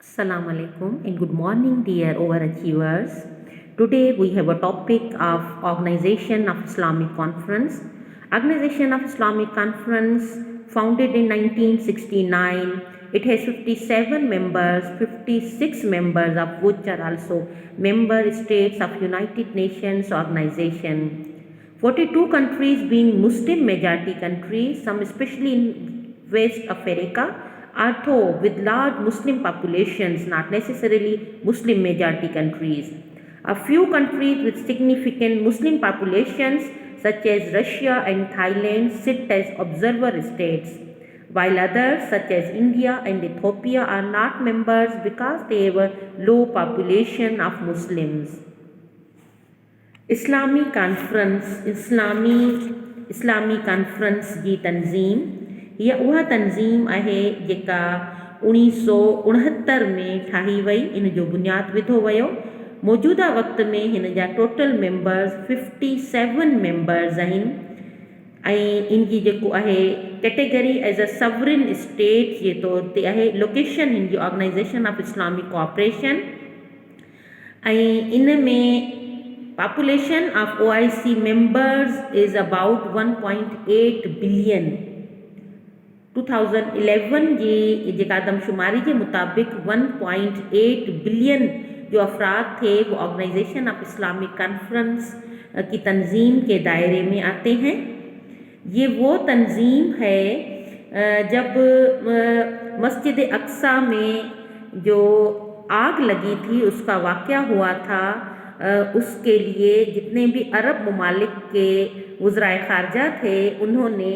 Assalamu alaikum and good morning, dear overachievers. Today we have a topic of Organization of Islamic Conference. Organization of Islamic Conference, founded in 1969. It has 57 members, 56 members of which are also member states of United Nations Organization. 42 countries being Muslim majority countries, some especially in West Africa, although with large Muslim populations, not necessarily Muslim majority countries. A few countries with significant Muslim populations such as Russia and Thailand sit as observer states, while others such as India and Ethiopia are not members because they have a low population of Muslims. इस्लामी conference जी तंज़ीम हीअ उहा तंज़ीम आहे जेका 1969 में ठाही वई। इन जो बुनियादु विधो वियो। मौजूदा वक़्त में हिन जा टोटल मेंबर्स 57 मेंबर्स आहिनि ऐं इन जी जेको आहे कैटेगरी एज अ सवरिन स्टेट जे तौर ते आहे। लोकेशन हिन जी ऑर्गेनाइजेशन ऑफ इस्लामिक कोऑपरेशन ऐं इन में population of OIC members is about 1.8 billion. 2011 जी जेका आदमशुमारी के मुताबिक 1.8 बिलियन जो अफराद थे वो ऑर्गेनाइजेशन ऑफ इस्लामिक कॉन्फ्रेंस की तंजीम के दायरे में आते हैं। ये वो तंजीम है जब मस्जिद अक्सा में जो आग लगी थी उसका वाक़या हुआ था, उसके लिए जितने भी अरब ममालिक के वज़राए ख़ारजा थे उन्होंने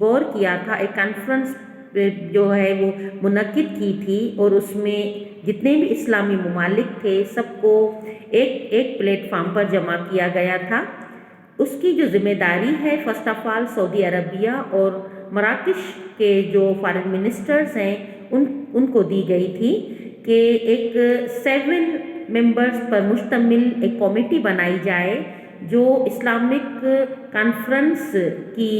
गौर किया था, एक कॉन्फ्रेंस जो है वो मुनक़िद की थी और उसमें जितने भी इस्लामी ममालिक थे सबको एक एक प्लेटफार्म पर जमा किया गया था। उसकी जो ज़िम्मेदारी है first of all Saudi Arabia और मराकश के जो फॉरेन मिनिस्टर्स हैं उनको दी गई थी कि एक 7 मेंबर्स पर मुश्तमिल एक कमेटी बनाई जाए जो इस्लामिक कॉन्फ्रेंस की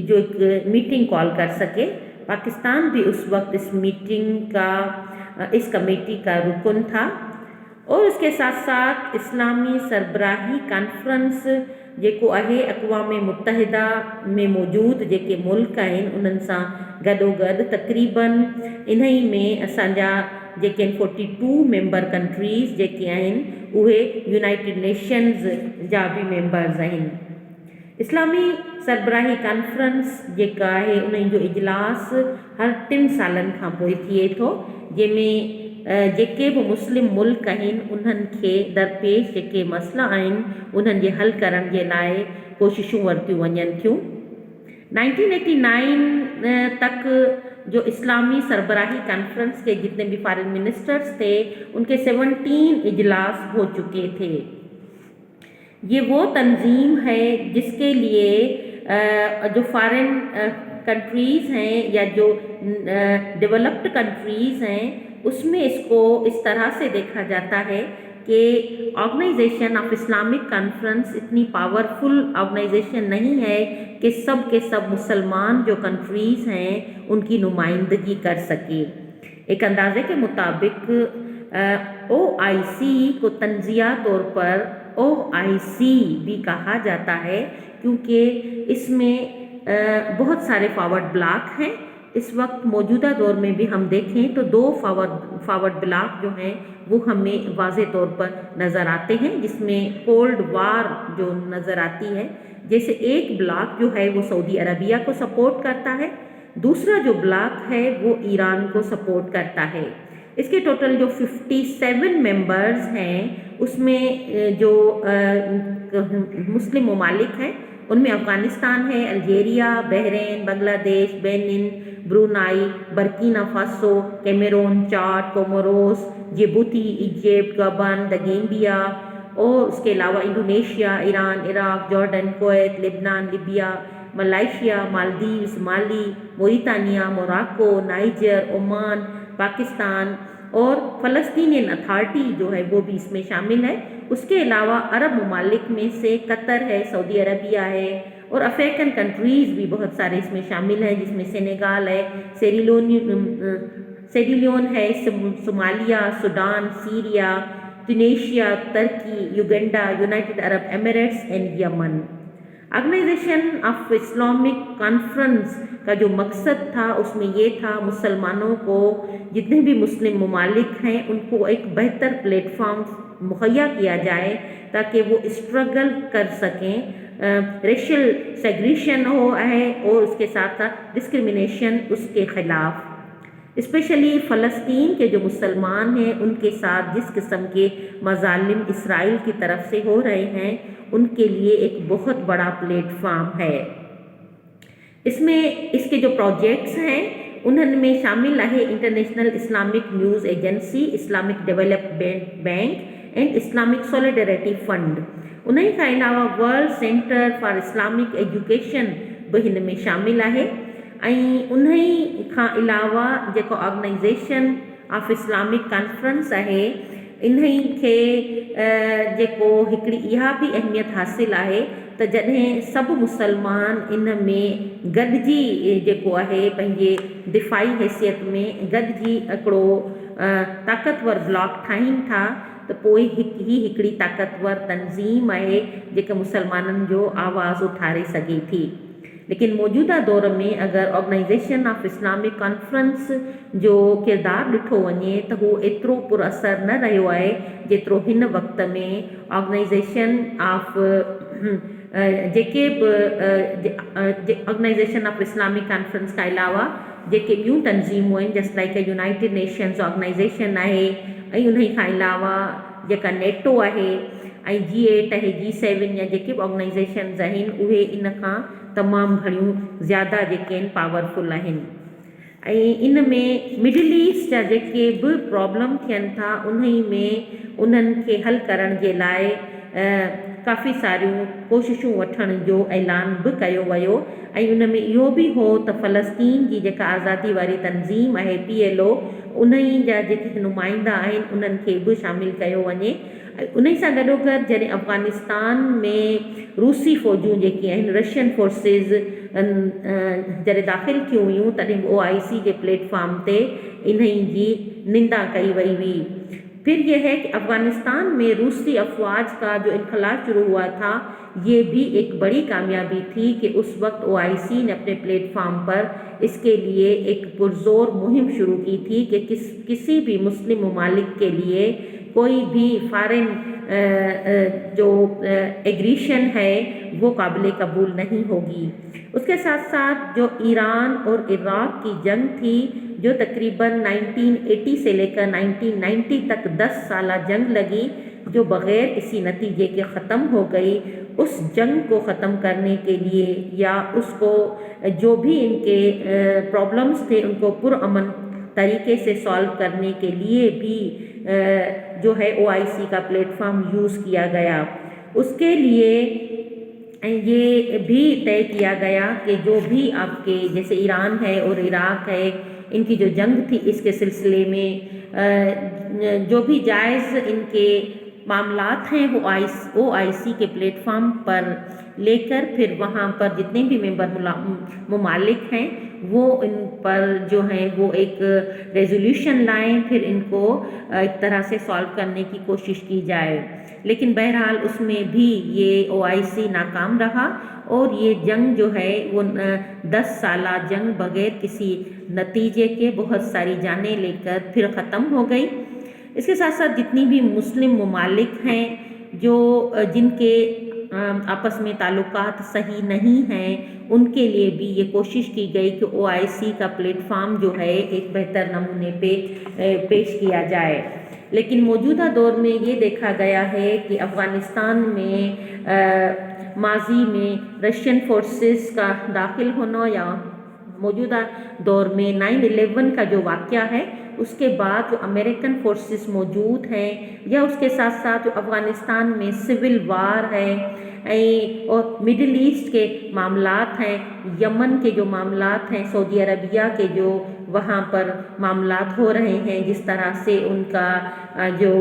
जो एक मीटिंग कॉल कर सके। पाकिस्तान भी उस वक्त इस कमेटी का रुकन था और उसके साथ साथ इस्लामी सरबराही कॉन्फ्रेंस जेको आहे अक़वाम मुत्तहिदा में मौजूद जेके मुल्क आहिनि उन्हनि सां गॾोगॾु तक़रीबन इन्ही में असांजा जेके 42 मेंबर कंट्रीज़ जेके आहिनि उहे यूनाइटेड नेशंस जा भी मेंबर्स आहिनि। इस्लामी सरबराही कॉन्फ्रेंस जेका आहे उन जो इजलास हर 3 सालनि खां पोइ थिए थो, जंहिंमें जेके भी मुस्लिम मुल्क आहिनि उन्हनि खे दरपेश जेके मसइला आहिनि उन्हनि जे हल करण जे लाइ कोशिशूं वरतियूं वञनि थियूं। 1989 तक जो इस्लामी सरबराही कॉन्फ्रेंस के जितने भी फॉरेन मिनिस्टर्स थे उनके 17 इजलास हो चुके थे। ये वो तंजीम है जिसके लिए जो फॉरेन कंट्रीज़ हैं या जो डेवलप्ड कंट्रीज़ हैं उसमें इसको इस तरह से देखा जाता है कि ऑर्गेनाइजेशन ऑफ इस्लामिक कॉन्फ्रेंस इतनी पावरफुल ऑर्गेनाइजेशन नहीं है कि सब के सब मुसलमान जो कंट्रीज़ हैं उनकी नुमाइंदगी कर सके। एक अंदाजे के मुताबिक OIC को तंजिया तौर पर OIC भी कहा जाता है क्योंकि इसमें बहुत सारे फॉरवर्ड ब्लॉक हैं। इस वक्त मौजूदा दौर में भी हम देखें तो 2 फॉरवर्ड ब्लॉक जो हैं वो हमें वाज़े तौर पर नज़र आते हैं, जिसमें कोल्ड वार जो नज़र आती है। जैसे एक ब्लॉक जो है वो सऊदी अरबिया को सपोर्ट करता है, दूसरा जो ब्लॉक है वो ईरान को सपोर्ट करता है। इसके टोटल जो 57 मेंबर्स हैं उसमें जो मुस्लिम ममालिक हैं उनमें अफ़गानिस्तान है, Algeria, Bahrain, Bangladesh, Benin, Brunei, Burkina Faso, Cameroon, Chad, Comoros, Djibouti, Egypt, Gabon, the Gambia और उसके अलावा Indonesia, Iran, Iraq, Jordan, Kuwait, Lebanon, Libya, Malaysia, Maldives, Mali, Mauritania, Morocco, Niger, Oman, Pakistan और फ़लस्तीनियन अथॉरिटी जो है वो भी इसमें शामिल है। उसके अलावा अरब ममालिक में से कतर है, सऊदी अरबिया है और अफ्रीकन कंट्रीज़ भी बहुत सारे इसमें शामिल हैं, जिसमें सेनेगाल है, सेडिलियोन है सोमालिया, सूडान, सीरिया, ट्यूनीशिया, तुर्की, Uganda, United Arab Emirates and यमन। ऑर्गेनाइजेशन ऑफ इस्लामिक कॉन्फ्रेंस का जो मकसद था उसमें ये था मुसलमानों को, जितने भी मुस्लिम ममालिक हैं, उनको एक बेहतर प्लेटफॉर्म मुहैया किया जाए ताकि वो स्ट्रगल कर सकें, रेशियल सेग्रीशन हो है और उसके साथ साथ डिस्क्रिमिनेशन उसके ख़िलाफ़। स्पेशली फ़लस्तीन के जो मुसलमान हैं उनके साथ जिस किस्म के मज़ालिम इसराइल की तरफ से हो रहे हैं उनके लिए एक बहुत बड़ा प्लेटफार्म है। इसमें इसके जो प्रोजेक्ट्स हैं उनमें शामिल है international Islamic news agency, Islamic development bank and Islamic solidarity fund. उन्हीं खां अलावा world centre for Islamic education भी हिन में शामिल है। ऐं उन्हीं खां अलावा जेको ऑर्गेनाइजेशन ऑफ इस्लामिक कॉन्फ्रेंस है इन्हीं खे जेको हिकिड़ी इहा भी अहमियत हासिल आहे त जॾहिं सभु मुसलमान इन में गॾिजी जेको आहे पंहिंजे दिफ़ाई हैसियत में गॾिजी हिकिड़ो ताक़तवर ब्लॉक ठाहीनि था त पोइ हिकिड़ी ताक़तवर तंज़ीम आहे जेका मुसलमाननि जो आवाज़ उथारे सघे थी। लेकिन मौजूदा दौर में अगर ऑर्गेनाइजेशन ऑफ इस्लामिक कॉन्फ्रेंस जो किरदारु ॾिठो वञे त हू एतिरो पुरअसर न रहियो आहे जेतिरो हिन वक़्त में ऑर्गेनाइजेशन ऑफ जेके बि ऑर्गेनाइजेशन ऑफ इस्लामिक कॉन्फ्रेंस खां अलावा जेके ॿियूं तंज़ीमूं आहिनि just like United Nations organisation आहे, ऐं उन खां अलावा जेका नेटो आहे ऐं G8 आहे, G7 या जेके बि ऑर्गेनाइजेशन्स आहिनि उहे इन खां तमामु घणियूं ज़्यादा जेके आहिनि पावरफुल आहिनि। ऐं इन में मिडिल ईस्ट जा जेके बि प्रॉब्लम थियनि था उन्हीं में उन्हनि खे हल करण जे लाइ काफ़ी सारियूं कोशिशूं वठण जो ऐलान बि कयो वियो। ऐं उन में इहो बि हो त फ़लस्तीन जी जेका आज़ादी वारी तंज़ीम आहे PLO उन्हीं जा जेके नुमाइंदा आहिनि उन्हनि खे बि शामिलु कयो वञे। उन सां गॾोगॾु जॾहिं अफ़गानिस्तान में रूसी फ़ौजूं जेके आहिनि रशियन फोर्सिस जॾहिं दाख़िल थियूं हुयूं तॾहिं OIC जे प्लेटफॉर्म ते इन्हीं जी निंदा कई वई हुई। फिर यह है कि अफ़गानिस्तान में रूसी अफवाज का जो इनकलाब शुरू हुआ था ये भी एक बड़ी कामयाबी थी कि उस वक्त OIC ने अपने प्लेटफॉर्म पर इसके लिए एक पुरजोर मुहिम शुरू की थी कि किसी भी मुस्लिम ममालिक के लिए कोई भी फॉरेन जो एग्रीशन है वो काबिल कबूल नहीं होगी। उसके साथ साथ जो ईरान और इराक़ की जंग थी जो तकरीबन 1980 से लेकर 1990 तक 10 साल जंग लगी जो बग़ैर किसी नतीजे के ख़त्म हो गई, उस जंग को ख़त्म करने के लिए या उसको जो भी इनके प्रॉब्लम्स थे उनको पुरअमन तरीके से सॉल्व करने के लिए भी जो है OIC का प्लेटफॉर्म यूज़ किया गया। उसके लिए ये भी तय किया गया कि जो भी आपके जैसे ईरान है और इराक़ है इनकी जो जंग थी इसके सिलसिले में जो भी जायज़ इनके मामलात हैं वो OIC के प्लेटफॉर्म पर लेकर फिर वहाँ पर जितने भी मेंबर ममालिक हैं वो इन पर जो है वो एक रेजोल्यूशन लाएं, फिर इनको एक तरह से सॉल्व करने की कोशिश की जाए। लेकिन बहरहाल उसमें भी ये OIC नाकाम रहा और ये जंग जो है वो 10 साल जंग बग़ैर किसी नतीजे के बहुत सारी जानें लेकर फिर ख़त्म हो गई। इसके साथ साथ जितनी भी मुस्लिम ममालिक हैं जो जिनके आपस में ताल्लुकात सही नहीं हैं उनके लिए भी ये कोशिश की गई कि OIC का प्लेटफॉर्म जो है एक बेहतर नमूने पे पेश किया जाए। लेकिन मौजूदा दौर में ये देखा गया है कि अफ़गानिस्तान में माजी में रशियन फोर्सेस का दाखिल होना या मौजूदा दौर में 9/11 का जो वाक़या है उसके बाद जो अमेरिकन फोर्सेस मौजूद हैं या उसके साथ साथ जो अफ़गानिस्तान में सिविल वार है और मिडिल ईस्ट के मामलात हैं, यमन के जो मामलात हैं, सऊदी अरबिया के जो वहाँ पर मामलात हो रहे हैं, जिस तरह से उनका जो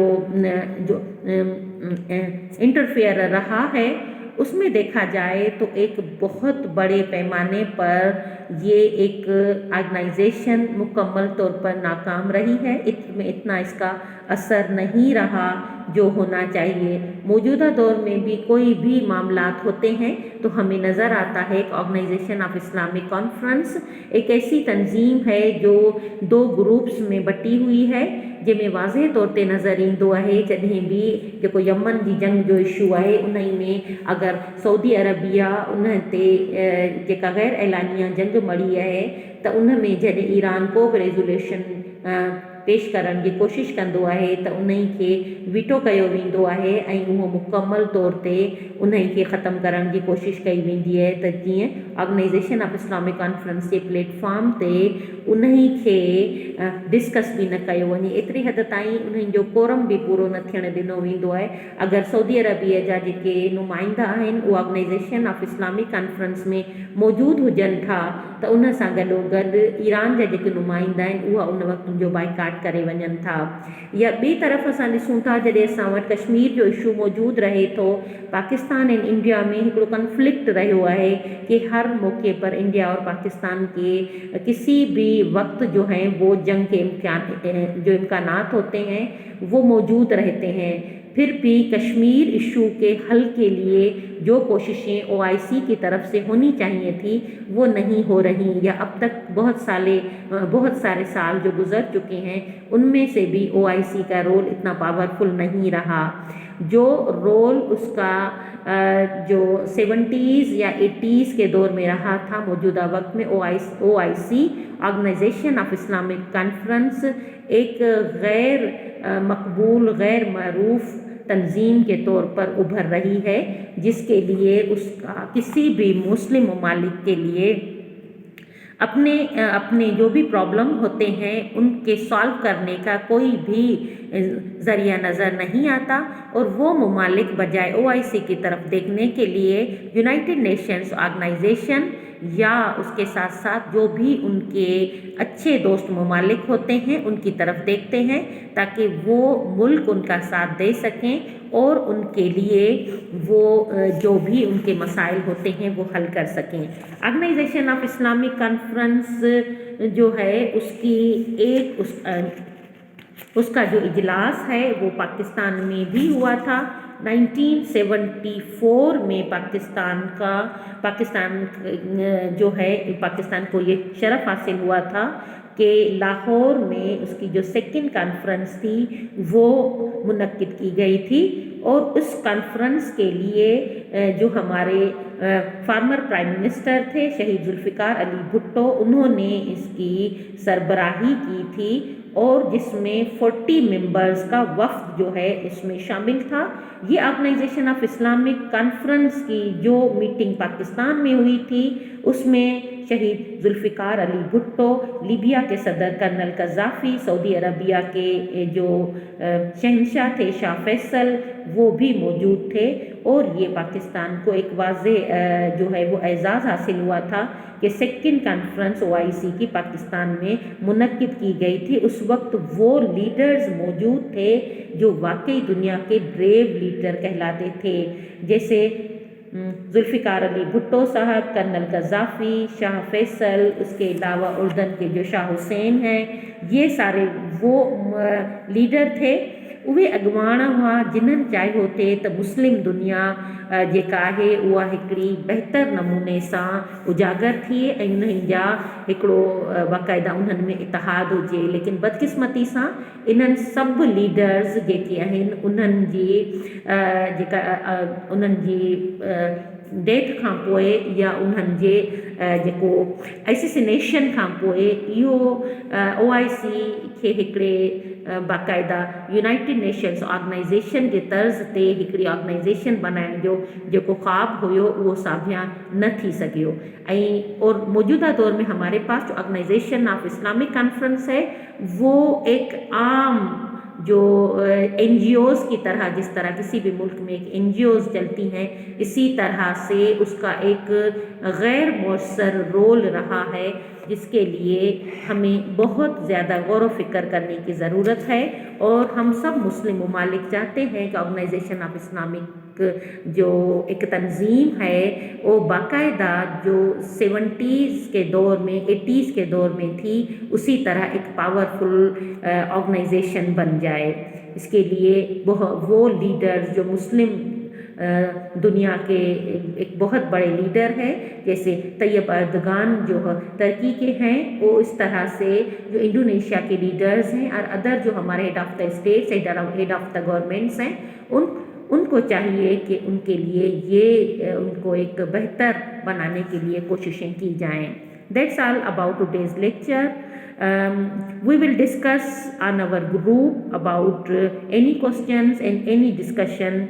इंटरफेयर रहा है اس میں دیکھا جائے تو ایک بہت بڑے پیمانے پر یہ ایک آرگنائزیشن مکمل طور پر ناکام رہی ہے، اتنا اس کا اثر نہیں رہا جو ہونا چاہیے۔ موجودہ دور میں بھی کوئی بھی معاملات ہوتے ہیں تو ہمیں نظر آتا ہے کہ آرگنائزیشن آف اسلامک کانفرنس ایک ایسی تنظیم ہے جو 2 گروپس میں بٹی ہوئی ہے، جن میں واضح طور تے نظر ईंदो आहे जॾहिं बि जेको यमन जी जंग जो इशू आहे उन में अगरि सऊदी अरबिया उन ते जेका गैर ऐलानिया जंग मड़ी आहे त उन में जॾहिं ईरान को बि रेज़ोल्यूशन पेश करण जी कोशिशि कंदो आहे त उन खे वीटो कयो वेंदो आहे ऐं उहो मुकमल तौर ते उन खे ख़तमु करण जी कोशिशि कई वेंदी आहे त जीअं ऑर्गेनाइज़ेशन ऑफ इस्लामिक कॉन्फ्रेंस जे प्लेटफॉर्म ते उन खे डिस्कस बि न कयो वञे, एतिरी हद ताईं उन्हनि जो कोरम बि पूरो न थियणु ॾिनो वेंदो आहे। अगरि सऊदी अरबिया जा जेके नुमाइंदा आहिनि उहे ऑर्गेनाइज़ेशन ऑफ इस्लामिक कॉन्फ्रेंस में मौजूदु हुजनि था त उन सां गॾोगॾु ईरान जा जेके नुमाइंदा आहिनि उहा उन वक़्त जो बाइकाट करे वञनि था। या ॿी तरफ़ असां ॾिसूं था जॾहिं असां वटि कश्मीर जो इशू मौजूदु रहे थो, पाकिस्तान ऐं इंडिया में हिकिड़ो कन्फ्लिक्ट रहियो आहे कि हर मौके पर इंडिया और पाकिस्तान के किसी भी वक्त जो है वो जंग के इम्कानात होते हैं वो मौजूद रहते हैं। फिर भी कश्मीर इशू के हल के लिए जो कोशिशें OIC की तरफ से होनी चाहिए थी वो नहीं हो रही, या अब तक बहुत सारे साल जो गुजर चुके हैं उनमें से भी OIC का रोल इतना पावरफुल नहीं रहा। जो रोल उसका जो 70s या 80s के दौर में रहा था, मौजूदा वक्त में OIC Organisation of Islamic Conference एक गैर मकबूल गैर मरूफ तंजीम के तौर पर उभर रही है, जिसके लिए उसका किसी भी मुस्लिम ममालिक के लिए अपने जो भी प्रॉब्लम होते हैं उनके सॉल्व करने का कोई भी ज़रिया नज़र नहीं आता, और वो ममालिक बजाय OIC की तरफ देखने के लिए यूनाइटेड नेशंस ऑर्गेनाइजेशन या उसके साथ साथ जो भी उनके अच्छे दोस्त ममालिक होते हैं उनकी तरफ देखते हैं ताकि वो मुल्क उनका साथ दे सकें और उनके लिए वो जो भी उनके मसाइल होते हैं वो हल कर सकें। ऑर्गेनाइजेशन ऑफ इस्लामिक कॉन्फ्रेंस जो है उसका जो इजलास है वो पाकिस्तान में भी हुआ था। 1974 में पाकिस्तान को ये शरफ हासिल हुआ था कि लाहौर में उसकी जो सेकंड कॉन्फ्रेंस थी वो मुनक्किद की गई थी, और उस कॉन्फ्रेंस के लिए जो हमारे फार्मर प्राइम मिनिस्टर थे शहीद जुल्फ़िकार अली भुट्टो, उन्होंने इसकी सरबराही की थी, और जिसमें 40 मेंबर्स का वफ्द जो है इसमें शामिल था। ये ऑर्गेनाइजेशन ऑफ इस्लामिक कॉन्फ्रेंस की जो मीटिंग पाकिस्तान में हुई थी उसमें शहीद जुल्फ़िकार अली भुट्टो, लीबिया के सदर कर्नल कज़ाफ़ी, सऊदी अरबिया के जो शहंशाह थे शाह फैसल वो भी मौजूद थे, और ये पाकिस्तान को एक वाज़ेह जो है वो एज़ाज़ हासिल हुआ था कि सेकंड कॉन्फ्रेंस OIC की पाकिस्तान में मुनक्किद की गई थी। उस वक्त वो लीडर्स मौजूद थे जो वाकई दुनिया के ब्रेव लीडर कहलाते थे, जैसे जुल्फ़िकार अली भुट्टो साहब, कर्नल कज़ाफ़ी, शाह फैसल, उसके अलावा उर्दन के जो शाह हुसैन हैं, ये सारे वो लीडर थे। उहे अॻुवाण हुआ जिन्हनि चाहियो थे त मुस्लिम दुनिया जेका आहे उहा हिकिड़ी बहितर नमूने सां उजागर थिए ऐं उन्हनि जा हिकिड़ो बाक़ाइदा उन्हनि में इतिहाद हुजे, लेकिन बदकिस्मती सां इन्हनि सभु लीडर्स जेके आहिनि उन्हनि जी डेथ खां पोइ या उन्हनि जे जेको एसिसिनेशन खां पोइ इहो OIC खे हिकिड़े बाक़ाइदा यूनाइटेड नेशंस ऑर्गेनाइजेशन जे तर्ज़ ते हिकिड़ी ऑर्गेनाइजेशन बनाइण जो जेको ख्वाब हुयो उहो साबिया न थी सघियो। और मौजूदा दौर में हमारे पास जो ऑर्गेनाइजेशन ऑफ इस्लामिक कॉन्फ्रेंस है वो एक आम जो NGOs की तरह, जिस तरह किसी भी मुल्क में एक NGOs चलती हैं, इसी तरह से उसका एक गैर मौसर रोल रहा है جس کے لیے ہمیں بہت زیادہ غور و فکر کرنے کی ضرورت ہے، اور ہم سب مسلم ممالک چاہتے ہیں کہ آرگنائزیشن آف اسلامک جو ایک تنظیم ہے وہ باقاعدہ جو 70s کے دور میں 80s کے دور میں تھی اسی طرح ایک پاورفل آرگنائزیشن بن جائے۔ اس کے لیے وہ لیڈرز جو مسلم دنیا کے ایک بہت بڑے لیڈر ہیں، جیسے طیب اردگان جو ترکی کے ہیں، وہ اس طرح سے جو انڈونیشیا کے لیڈرز ہیں اور ادر جو ہمارے head of the states, head of the governments ہیں، ان کو چاہیے کہ ان کے لیے یہ ان کو ایک بہتر بنانے کے لیے کوششیں کی جائیں۔ That's all about today's lecture. We will discuss on our group about any questions and any discussion.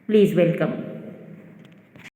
Please welcome.